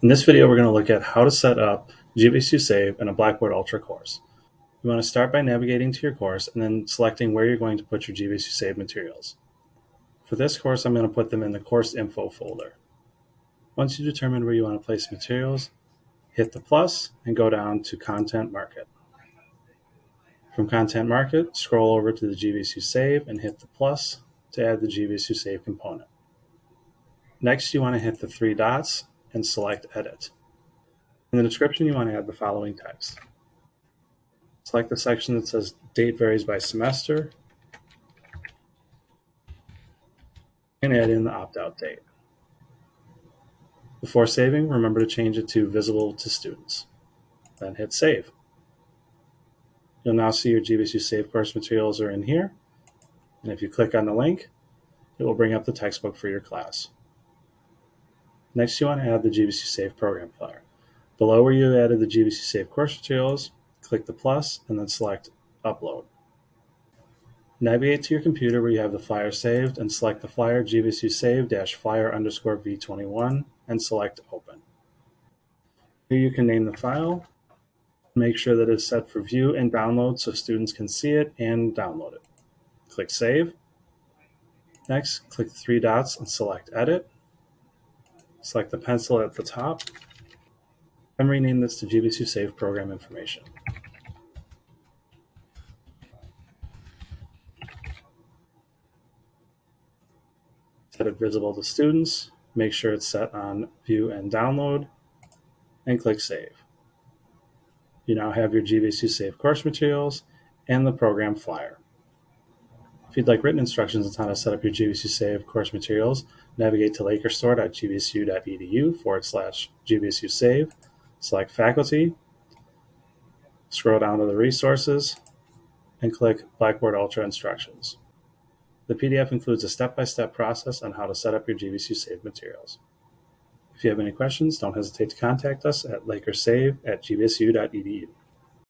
In this video, we're going to look at how to set up GVSU Save in a Blackboard Ultra course. You want to start by navigating to your course and then selecting where you're going to put your GVSU Save materials. For this course, I'm going to put them in the Course Info folder. Once you determine where you want to place materials, hit the plus and go down to Content Market. From Content Market, scroll over to the GVSU Save and hit the plus to add the GVSU Save component. Next, you want to hit the three dots and select Edit. In the description, you want to add the following text. Select the section that says Date varies by semester and add in the opt-out date. Before saving, remember to change it to Visible to Students. Then hit Save. You'll now see your GVSU Save course materials are in here, and if you click on the link, it will bring up the textbook for your class. Next, you want to add the GVSU Save program flyer. Below where you added the GVSU Save course materials, click the plus and then select Upload. Navigate to your computer where you have the flyer saved and select the flyer GVSU Save-flyer_V21 and select Open. Here you can name the file. Make sure that it's set for view and download so students can see it and download it. Click Save. Next, click the three dots and select Edit. Select the pencil at the top and rename this to GVSU Save Program Information. Set it visible to students, make sure it's set on View and Download, and click Save. You now have your GVSU Save course materials and the program flyer. If you'd like written instructions on how to set up your GVSU Save course materials, navigate to lakerstore.gvsu.edu/GVSU Save, select Faculty, scroll down to the Resources, and click Blackboard Ultra Instructions. The PDF includes a step-by-step process on how to set up your GVSU Save materials. If you have any questions, don't hesitate to contact us at lakersave@gvsu.edu.